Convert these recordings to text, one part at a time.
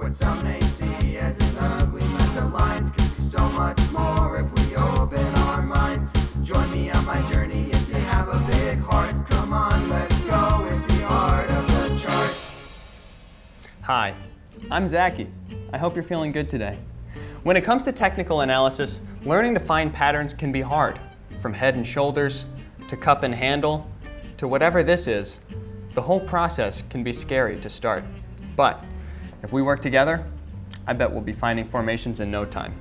What some may see as an ugly mess of lines could be so much more if we open our minds. Join me on my journey if you have a big heart. Come on, let's go, it's the art of the chart. Hi, I'm Zachy. I hope you're feeling good today. When it comes to technical analysis, learning to find patterns can be hard. From head and shoulders, to cup and handle, to whatever this is, the whole process can be scary to start. But if we work together, I bet we'll be finding formations in no time.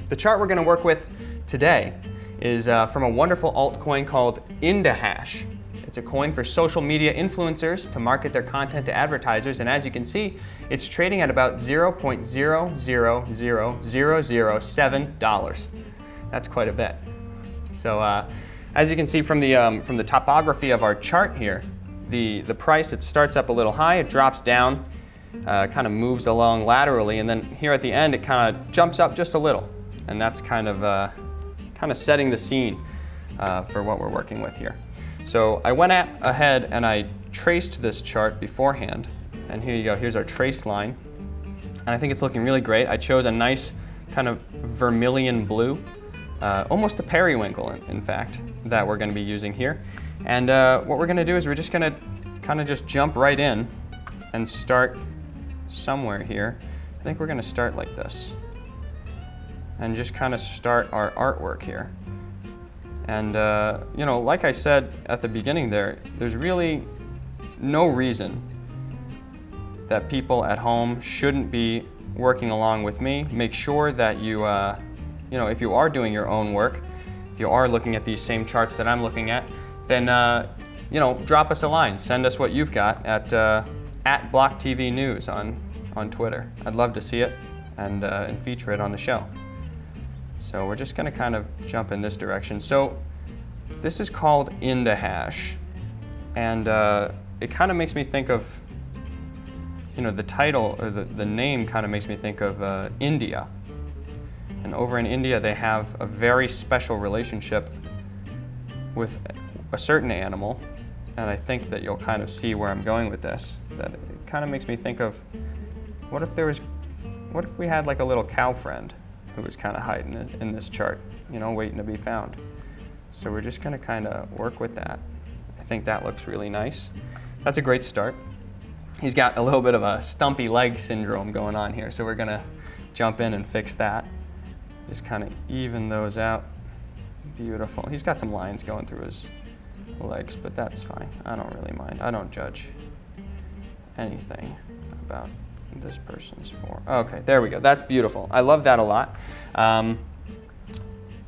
The chart we're going to work with today is from a wonderful altcoin called Indahash. It's a coin for social media influencers to market their content to advertisers, and as you can see, it's trading at about $0.000007. That's quite a bit. So as you can see from the topography of our chart here, the price, it starts up a little high, it drops down, kind of moves along laterally, and then here at the end it kind of jumps up just a little, and that's kind of setting the scene for what we're working with here. So I went ahead and I traced this chart beforehand, and here you go, here's our trace line, and I think it's looking really great. I chose a nice kind of vermilion blue, almost a periwinkle in fact, that we're going to be using here. And what we're going to do is we're just going to kind of just jump right in and start somewhere here. I think we're going to start like this and just kind of start our artwork here. And you know, like I said at the beginning there's really no reason that people at home shouldn't be working along with me. Make sure that you know, if you are doing your own work, if you are looking at these same charts that I'm looking at, then you know, drop us a line. Send us what you've got at BLOCKTV News on Twitter. I'd love to see it and feature it on the show. So we're just going to kind of jump in this direction. So this is called Indahash, and it kind of makes me think of, you know, the title or the name kind of makes me think of India. And over in India they have a very special relationship with a certain animal, and I think that you'll kind of see where I'm going with this. That it kind of makes me think of, what if we had like a little cow friend who was kind of hiding in this chart, you know, waiting to be found. So we're just going to kind of work with that. I think that looks really nice. That's a great start. He's got a little bit of a stumpy leg syndrome going on here, so we're going to jump in and fix that. Just kind of even those out. Beautiful. He's got some lines going through his legs, but that's fine. I don't really mind. I don't judge anything about this person's form. Okay, there we go. That's beautiful. I love that a lot.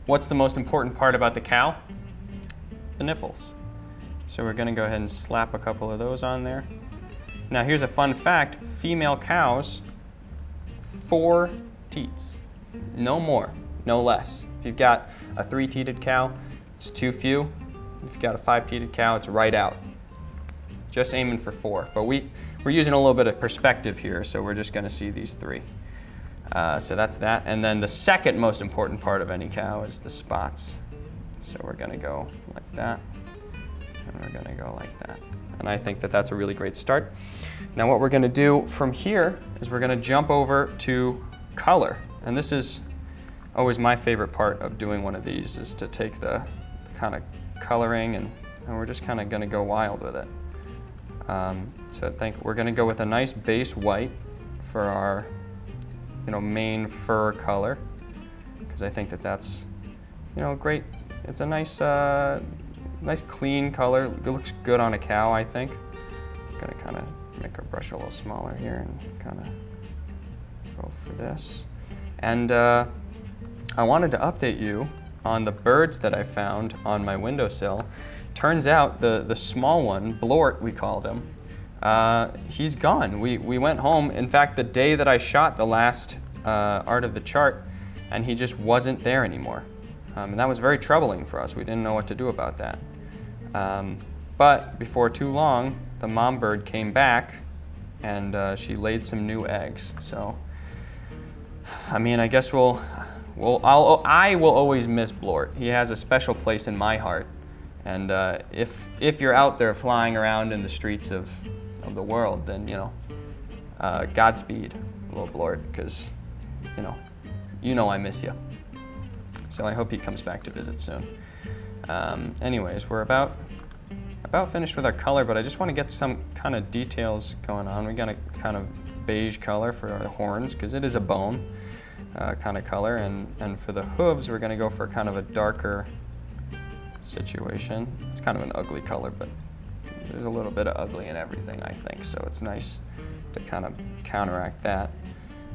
What's the most important part about the cow? The nipples. So we're going to go ahead and slap a couple of those on there. Now here's a fun fact. Female cows, 4 teats. No more, no less. If you've got a 3-teated cow, it's too few. If you've got a 5-teated cow, it's right out. Just aiming for 4. But we're using a little bit of perspective here, so we're just going to see these 3. So that's that. And then the second most important part of any cow is the spots. So we're going to go like that, and we're going to go like that. And I think that that's a really great start. Now what we're going to do from here is we're going to jump over to color. And this is always my favorite part of doing one of these, is to take the kind of coloring and we're just kind of going to go wild with it. So I think we're going to go with a nice base white for our, you know, main fur color, because I think that that's, you know, great. It's a nice, nice clean color. It looks good on a cow, I think. I'm going to kind of make our brush a little smaller here and kind of go for this. And I wanted to update you on the birds that I found on my windowsill. Turns out the small one, Blort we called him, he's gone. We went home, in fact, the day that I shot the last art of the chart, and he just wasn't there anymore. And that was very troubling for us. We didn't know what to do about that. But before too long, the mom bird came back, and she laid some new eggs. So, I mean, I guess I will always miss Blort. He has a special place in my heart. And if you're out there flying around in the streets of the world, then, you know, Godspeed. little blurred because, you know I miss you. So I hope he comes back to visit soon. Anyways, we're about finished with our color, but I just want to get some kind of details going on. We got a kind of beige color for our horns because it is a bone kind of color, and for the hooves we're going to go for kind of a darker situation. It's kind of an ugly color, but there's a little bit of ugly in everything, I think, so it's nice to kind of counteract that.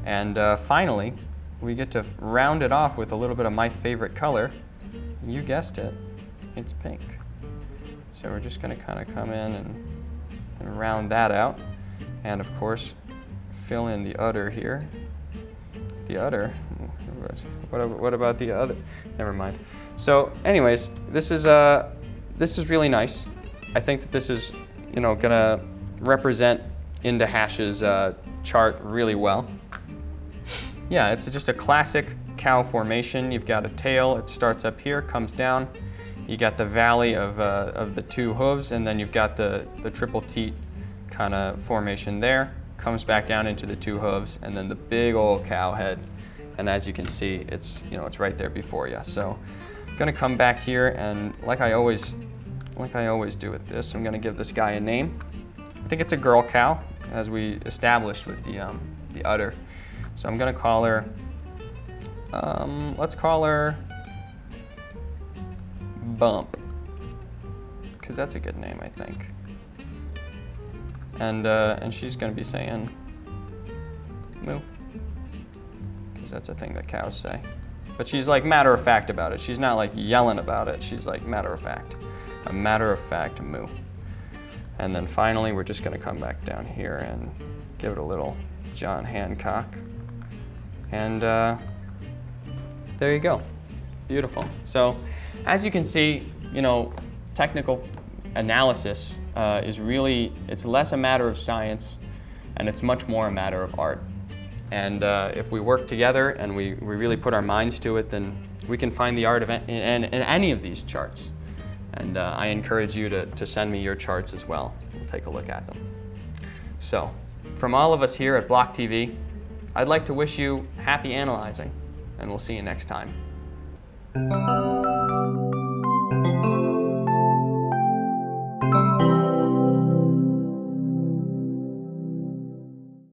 And finally, we get to round it off with a little bit of my favorite color. You guessed it, it's pink. So we're just going to kind of come in and round that out, and of course fill in the udder here. The udder? What about the other? Never mind. So anyways, this is really nice. I think that this is, gonna represent Into Hash's chart really well. Yeah, it's just a classic cow formation. You've got a tail, it starts up here, comes down. You got the valley of the two hooves, and then you've got the triple teat kind of formation there. Comes back down into the two hooves, and then the big old cow head. And as you can see, it's right there before you. So I'm gonna come back here, and like I always do with this, I'm gonna give this guy a name. I think it's a girl cow, as we established with the udder. So I'm gonna call her, let's call her Bump, because that's a good name, I think. And she's gonna be saying moo, because that's a thing that cows say. But she's like matter of fact about it. She's not like yelling about it. She's like matter of fact. A matter of fact moo. And then finally, we're just gonna come back down here and give it a little John Hancock. And there you go. Beautiful. So as you can see, technical analysis is really, it's less a matter of science and it's much more a matter of art. And if we work together and we really put our minds to it, then we can find the art of in any of these charts. And I encourage you to send me your charts as well. We'll take a look at them. So, from all of us here at BLOCKTV, I'd like to wish you happy analyzing, and we'll see you next time.